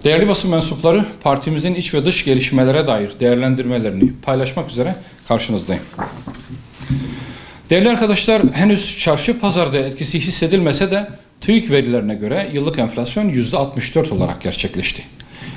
Değerli basın mensupları, partimizin iç ve dış gelişmelere dair değerlendirmelerini paylaşmak üzere karşınızdayım. Değerli arkadaşlar, henüz çarşı pazarda etkisi hissedilmese de TÜİK verilerine göre yıllık enflasyon %64 olarak gerçekleşti.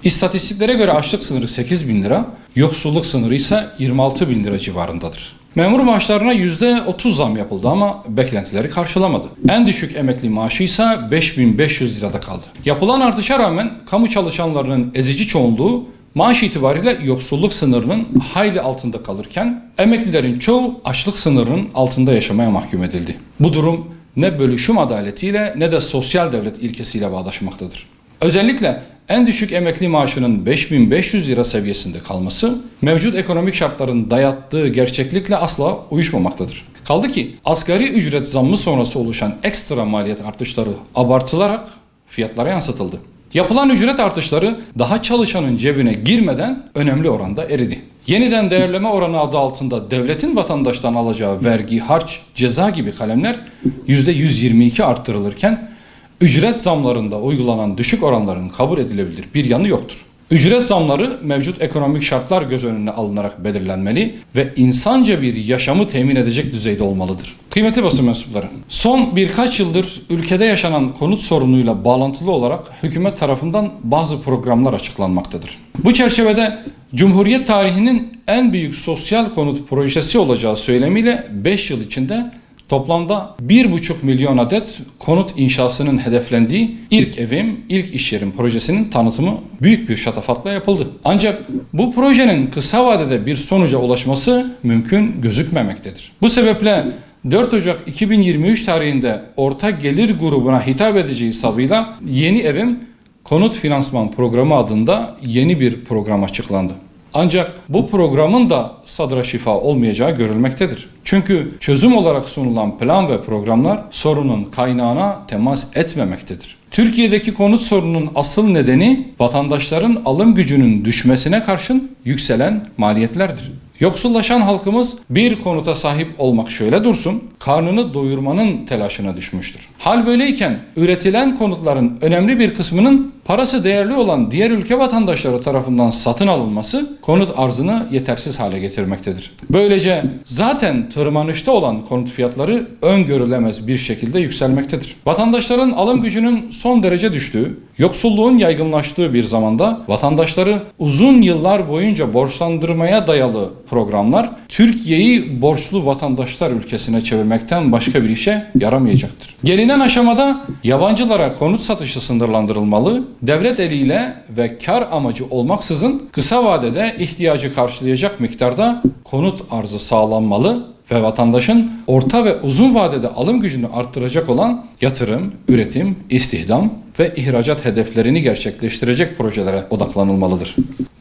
İstatistiklere göre açlık sınırı 8 bin lira, yoksulluk sınırı ise 26 bin lira civarındadır. Memur maaşlarına %30 zam yapıldı ama beklentileri karşılamadı. En düşük emekli maaşı ise 5.500 lirada kaldı. Yapılan artışa rağmen kamu çalışanlarının ezici çoğunluğu maaş itibariyle yoksulluk sınırının hayli altında kalırken emeklilerin çoğu açlık sınırının altında yaşamaya mahkum edildi. Bu durum ne bölüşüm adaletiyle ne de sosyal devlet ilkesiyle bağdaşmaktadır. Özellikle en düşük emekli maaşının 5.500 lira seviyesinde kalması mevcut ekonomik şartların dayattığı gerçeklikle asla uyuşmamaktadır. Kaldı ki asgari ücret zammı sonrası oluşan ekstra maliyet artışları abartılarak fiyatlara yansıtıldı. Yapılan ücret artışları daha çalışanın cebine girmeden önemli oranda eridi. Yeniden değerleme oranı adı altında devletin vatandaştan alacağı vergi, harç, ceza gibi kalemler %122 arttırılırken ücret zamlarında uygulanan düşük oranların kabul edilebilir bir yanı yoktur. Ücret zamları mevcut ekonomik şartlar göz önüne alınarak belirlenmeli ve insanca bir yaşamı temin edecek düzeyde olmalıdır. Kıymetli basın mensupları, son birkaç yıldır ülkede yaşanan konut sorunuyla bağlantılı olarak hükümet tarafından bazı programlar açıklanmaktadır. Bu çerçevede Cumhuriyet tarihinin en büyük sosyal konut projesi olacağı söylemiyle 5 yıl içinde toplamda 1,5 milyon adet konut inşasının hedeflendiği ilk evim, ilk iş yerim projesinin tanıtımı büyük bir şatafatla yapıldı. Ancak bu projenin kısa vadede bir sonuca ulaşması mümkün gözükmemektedir. Bu sebeple 4 Ocak 2023 tarihinde orta gelir grubuna hitap edeceği hesabıyla Yeni Evim Konut Finansman Programı adında yeni bir program açıklandı. Ancak bu programın da sadra şifa olmayacağı görülmektedir. Çünkü çözüm olarak sunulan plan ve programlar sorunun kaynağına temas etmemektedir. Türkiye'deki konut sorununun asıl nedeni vatandaşların alım gücünün düşmesine karşın yükselen maliyetlerdir. Yoksullaşan halkımız bir konuta sahip olmak şöyle dursun, karnını doyurmanın telaşına düşmüştür. Hal böyleyken üretilen konutların önemli bir kısmının parası değerli olan diğer ülke vatandaşları tarafından satın alınması konut arzını yetersiz hale getirmektedir. Böylece zaten tırmanışta olan konut fiyatları öngörülemez bir şekilde yükselmektedir. Vatandaşların alım gücünün son derece düştüğü, yoksulluğun yaygınlaştığı bir zamanda vatandaşları uzun yıllar boyunca borçlandırmaya dayalı programlar Türkiye'yi borçlu vatandaşlar ülkesine çevirmekten başka bir işe yaramayacaktır. Gelinen aşamada yabancılara konut satışı sınırlandırılmalı, devlet eliyle ve kar amacı olmaksızın kısa vadede ihtiyacı karşılayacak miktarda konut arzı sağlanmalı ve vatandaşın orta ve uzun vadede alım gücünü arttıracak olan yatırım, üretim, istihdam ve ihracat hedeflerini gerçekleştirecek projelere odaklanılmalıdır.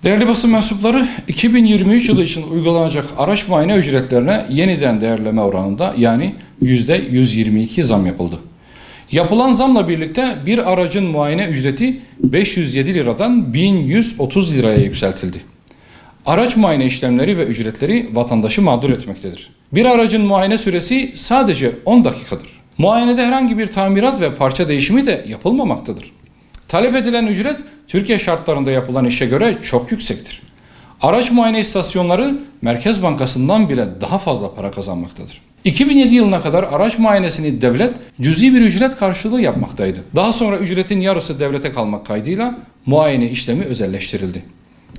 Değerli basın mensupları, 2023 yılı için uygulanacak araç muayene ücretlerine yeniden değerleme oranında yani %122 zam yapıldı. Yapılan zamla birlikte bir aracın muayene ücreti 507 liradan 1130 liraya yükseltildi. Araç muayene işlemleri ve ücretleri vatandaşı mağdur etmektedir. Bir aracın muayene süresi sadece 10 dakikadır. Muayenede herhangi bir tamirat ve parça değişimi de yapılmamaktadır. Talep edilen ücret Türkiye şartlarında yapılan işe göre çok yüksektir. Araç muayene istasyonları Merkez Bankası'ndan bile daha fazla para kazanmaktadır. 2007 yılına kadar araç muayenesini devlet cüzi bir ücret karşılığı yapmaktaydı. Daha sonra ücretin yarısı devlete kalmak kaydıyla muayene işlemi özelleştirildi.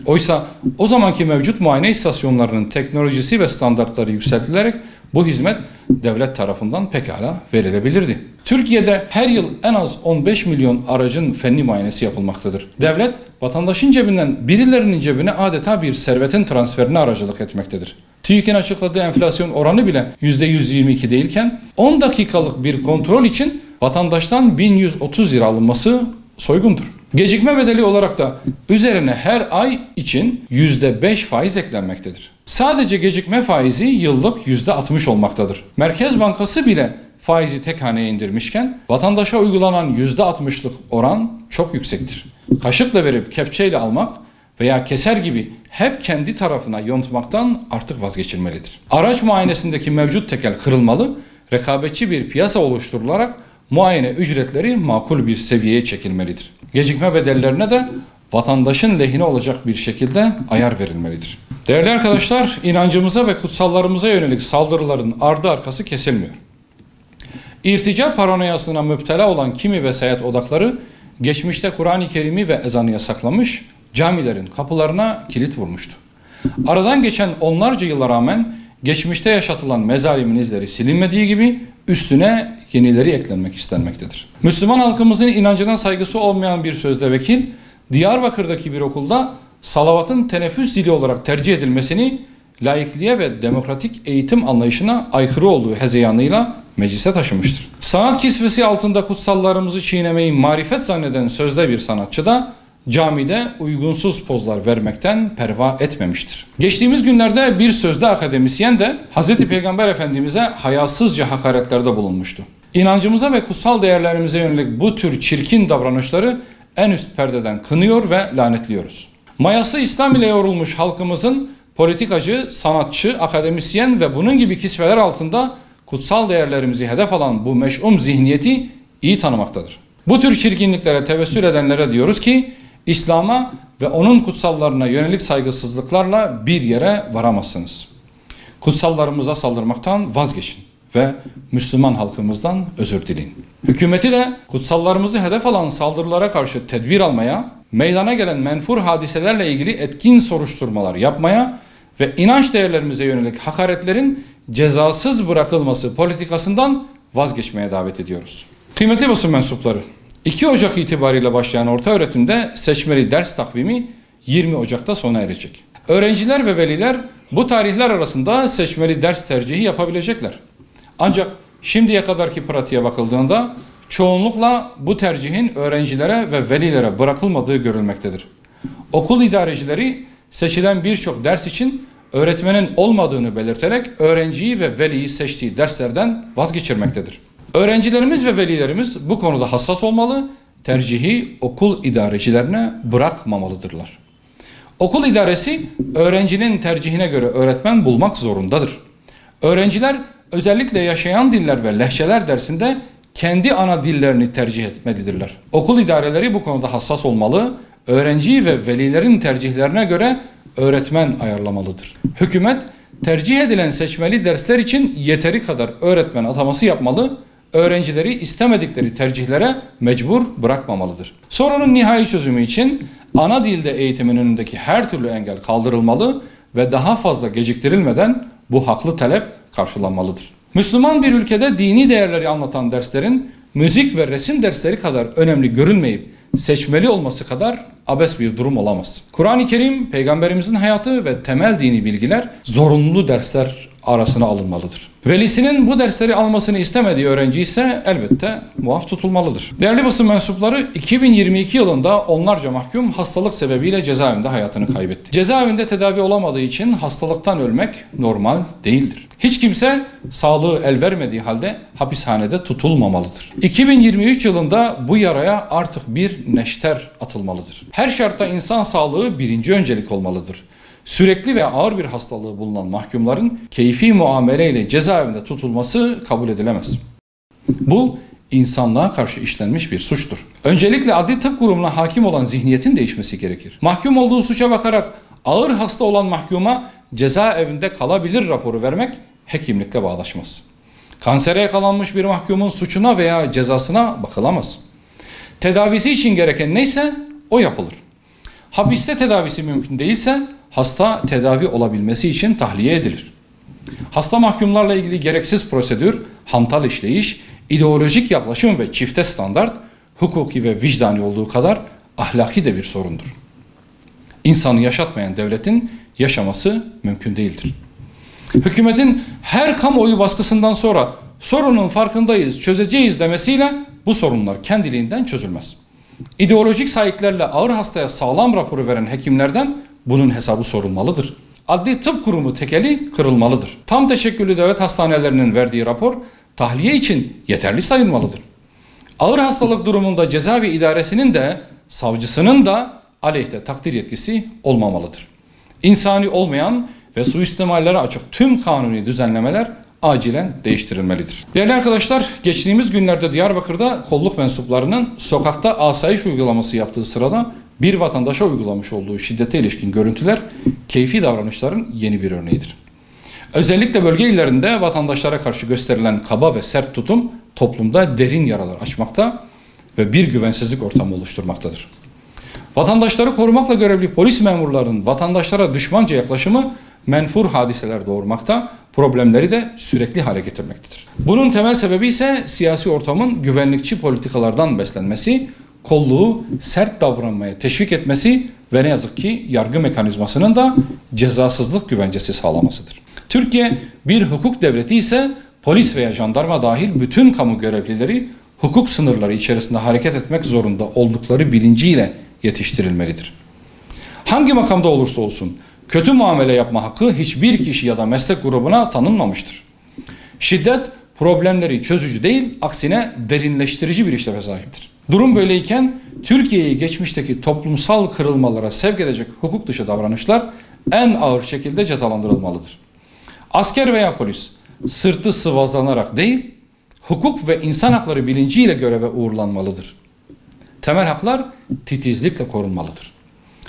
Oysa o zamanki mevcut muayene istasyonlarının teknolojisi ve standartları yükseltilerek bu hizmet devlet tarafından pekala verilebilirdi. Türkiye'de her yıl en az 15 milyon aracın fenli muayenesi yapılmaktadır. Devlet vatandaşın cebinden birilerinin cebine adeta bir servetin transferine aracılık etmektedir. TÜİK'in açıkladığı enflasyon oranı bile %122 değilken 10 dakikalık bir kontrol için vatandaştan 1130 lira alınması soygundur. Gecikme bedeli olarak da üzerine her ay için %5 faiz eklenmektedir. Sadece gecikme faizi yıllık %60 olmaktadır. Merkez Bankası bile faizi tek haneye indirmişken vatandaşa uygulanan %60'lık oran çok yüksektir. Kaşıkla verip kepçeyle almak veya keser gibi hep kendi tarafına yontmaktan artık vazgeçilmelidir. Araç muayenesindeki mevcut tekel kırılmalı, rekabetçi bir piyasa oluşturularak muayene ücretleri makul bir seviyeye çekilmelidir. Gecikme bedellerine de vatandaşın lehine olacak bir şekilde ayar verilmelidir. Değerli arkadaşlar, inancımıza ve kutsallarımıza yönelik saldırıların ardı arkası kesilmiyor. İrtica paranoyasına müptela olan kimi vesayet odakları geçmişte Kur'an-ı Kerim'i ve ezanı yasaklamış, camilerin kapılarına kilit vurmuştu. Aradan geçen onlarca yıla rağmen geçmişte yaşatılan mezalimin izleri silinmediği gibi üstüne yenileri eklenmek istenmektedir. Müslüman halkımızın inancına saygısı olmayan bir sözde vekil, Diyarbakır'daki bir okulda salavatın teneffüs dili olarak tercih edilmesini laikliğe ve demokratik eğitim anlayışına aykırı olduğu hezeyanıyla meclise taşımıştır. Sanat kisvesi altında kutsallarımızı çiğnemeyi marifet zanneden sözde bir sanatçı da camide uygunsuz pozlar vermekten perva etmemiştir. Geçtiğimiz günlerde bir sözde akademisyen de Hz. Peygamber Efendimiz'e hayasızca hakaretlerde bulunmuştu. İnancımıza ve kutsal değerlerimize yönelik bu tür çirkin davranışları en üst perdeden kınıyor ve lanetliyoruz. Mayası İslam ile yoğrulmuş halkımızın politikacı, sanatçı, akademisyen ve bunun gibi kisveler altında kutsal değerlerimizi hedef alan bu meş'um zihniyeti iyi tanımaktadır. Bu tür çirkinliklere tevessül edenlere diyoruz ki İslam'a ve onun kutsallarına yönelik saygısızlıklarla bir yere varamazsınız. Kutsallarımıza saldırmaktan vazgeçin ve Müslüman halkımızdan özür dileyin. Hükümeti de kutsallarımızı hedef alan saldırılara karşı tedbir almaya, meydana gelen menfur hadiselerle ilgili etkin soruşturmalar yapmaya ve inanç değerlerimize yönelik hakaretlerin cezasız bırakılması politikasından vazgeçmeye davet ediyoruz. Kıymetli basın mensupları, 2 Ocak itibariyle başlayan ortaöğretimde seçmeli ders takvimi 20 Ocak'ta sona erecek. Öğrenciler ve veliler bu tarihler arasında seçmeli ders tercihi yapabilecekler. Ancak şimdiye kadarki pratiğe bakıldığında çoğunlukla bu tercihin öğrencilere ve velilere bırakılmadığı görülmektedir. Okul idarecileri seçilen birçok ders için öğretmenin olmadığını belirterek öğrenciyi ve veliyi seçtiği derslerden vazgeçirmektedir. Öğrencilerimiz ve velilerimiz bu konuda hassas olmalı, tercihi okul idarecilerine bırakmamalıdırlar. Okul idaresi öğrencinin tercihine göre öğretmen bulmak zorundadır. Öğrenciler özellikle yaşayan diller ve lehçeler dersinde kendi ana dillerini tercih etmelidirler. Okul idareleri bu konuda hassas olmalı, öğrenci ve velilerin tercihlerine göre öğretmen ayarlamalıdır. Hükümet tercih edilen seçmeli dersler için yeteri kadar öğretmen ataması yapmalı, öğrencileri istemedikleri tercihlere mecbur bırakmamalıdır. Sorunun nihai çözümü için ana dilde eğitimin önündeki her türlü engel kaldırılmalı ve daha fazla geciktirilmeden bu haklı talep karşılanmalıdır. Müslüman bir ülkede dini değerleri anlatan derslerin müzik ve resim dersleri kadar önemli görülmeyip seçmeli olması kadar abes bir durum olamaz. Kur'an-ı Kerim, Peygamberimizin hayatı ve temel dini bilgiler zorunlu dersler arasına alınmalıdır. Velisinin bu dersleri almasını istemediği öğrenci ise elbette muaf tutulmalıdır. Değerli basın mensupları, 2022 yılında onlarca mahkum hastalık sebebiyle cezaevinde hayatını kaybetti. Cezaevinde tedavi olamadığı için hastalıktan ölmek normal değildir. Hiç kimse sağlığı el vermediği halde hapishanede tutulmamalıdır. 2023 yılında bu yaraya artık bir neşter atılmalıdır. Her şartta insan sağlığı birinci öncelik olmalıdır. Sürekli ve ağır bir hastalığı bulunan mahkumların keyfi muameleyle cezaevinde tutulması kabul edilemez. Bu insanlığa karşı işlenmiş bir suçtur. Öncelikle Adli Tıp Kurumu'na hakim olan zihniyetin değişmesi gerekir. Mahkum olduğu suça bakarak ağır hasta olan mahkuma cezaevinde kalabilir raporu vermek hekimlikle bağdaşmaz. Kansere yakalanmış bir mahkumun suçuna veya cezasına bakılamaz. Tedavisi için gereken neyse o yapılır. Hapiste tedavisi mümkün değilse hasta tedavi olabilmesi için tahliye edilir. Hasta mahkumlarla ilgili gereksiz prosedür, hantal işleyiş, ideolojik yaklaşım ve çifte standart hukuki ve vicdani olduğu kadar ahlaki de bir sorundur. İnsanı yaşatmayan devletin yaşaması mümkün değildir. Hükümetin her kamuoyu baskısından sonra sorunun farkındayız, çözeceğiz demesiyle bu sorunlar kendiliğinden çözülmez. İdeolojik sahiplerle ağır hastaya sağlam raporu veren hekimlerden bunun hesabı sorulmalıdır. Adli Tıp Kurumu tekeli kırılmalıdır. Tam teşekküllü devlet hastanelerinin verdiği rapor tahliye için yeterli sayılmalıdır. Ağır hastalık durumunda cezaevi idaresinin de savcısının da aleyhte takdir yetkisi olmamalıdır. İnsani olmayan ve suistimallere açık tüm kanuni düzenlemeler acilen değiştirilmelidir. Değerli arkadaşlar, geçtiğimiz günlerde Diyarbakır'da kolluk mensuplarının sokakta asayiş uygulaması yaptığı sırada bir vatandaşa uygulamış olduğu şiddete ilişkin görüntüler keyfi davranışların yeni bir örneğidir. Özellikle bölge illerinde vatandaşlara karşı gösterilen kaba ve sert tutum toplumda derin yaralar açmakta ve bir güvensizlik ortamı oluşturmaktadır. Vatandaşları korumakla görevli polis memurlarının vatandaşlara düşmanca yaklaşımı menfur hadiseler doğurmakta, problemleri de sürekli hale getirmektedir. Bunun temel sebebi ise siyasi ortamın güvenlikçi politikalardan beslenmesi, kolluğu sert davranmaya teşvik etmesi ve ne yazık ki yargı mekanizmasının da cezasızlık güvencesi sağlamasıdır. Türkiye bir hukuk devleti ise polis veya jandarma dahil bütün kamu görevlileri hukuk sınırları içerisinde hareket etmek zorunda oldukları bilinciyle yetiştirilmelidir. Hangi makamda olursa olsun kötü muamele yapma hakkı hiçbir kişi ya da meslek grubuna tanınmamıştır. Şiddet problemleri çözücü değil, aksine derinleştirici bir işleve sahiptir. Durum böyleyken Türkiye'yi geçmişteki toplumsal kırılmalara sevk edecek hukuk dışı davranışlar en ağır şekilde cezalandırılmalıdır. Asker veya polis sırtı sıvazlanarak değil, hukuk ve insan hakları bilinciyle göreve uğurlanmalıdır. Temel haklar titizlikle korunmalıdır.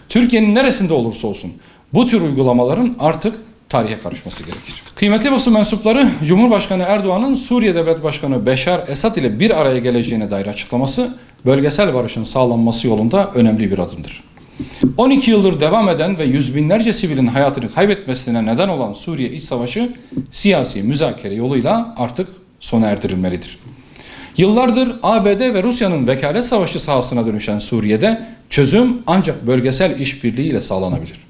Türkiye'nin neresinde olursa olsun bu tür uygulamaların artık tarihe karışması gerekir. Kıymetli basın mensupları, Cumhurbaşkanı Erdoğan'ın Suriye Devlet Başkanı Beşar Esad ile bir araya geleceğine dair açıklaması bölgesel barışın sağlanması yolunda önemli bir adımdır. 12 yıldır devam eden ve yüz binlerce sivilin hayatını kaybetmesine neden olan Suriye İç Savaşı siyasi müzakere yoluyla artık sona erdirilmelidir. Yıllardır ABD ve Rusya'nın vekalet savaşı sahasına dönüşen Suriye'de çözüm ancak bölgesel işbirliği ile sağlanabilir.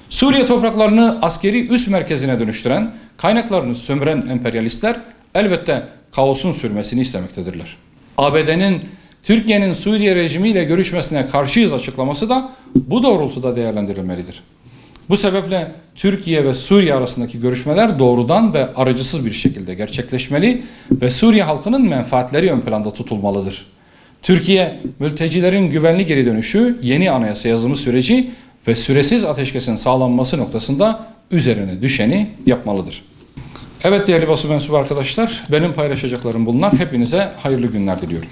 Suriye topraklarını askeri üs merkezine dönüştüren, kaynaklarını sömüren emperyalistler elbette kaosun sürmesini istemektedirler. ABD'nin Türkiye'nin Suriye rejimiyle görüşmesine karşıyız açıklaması da bu doğrultuda değerlendirilmelidir. Bu sebeple Türkiye ve Suriye arasındaki görüşmeler doğrudan ve aracısız bir şekilde gerçekleşmeli ve Suriye halkının menfaatleri ön planda tutulmalıdır. Türkiye, mültecilerin güvenli geri dönüşü, yeni anayasa yazımı süreci ve süresiz ateşkesin sağlanması noktasında üzerine düşeni yapmalıdır. Evet değerli basın mensubu arkadaşlar, benim paylaşacaklarım bunlar. Hepinize hayırlı günler diliyorum.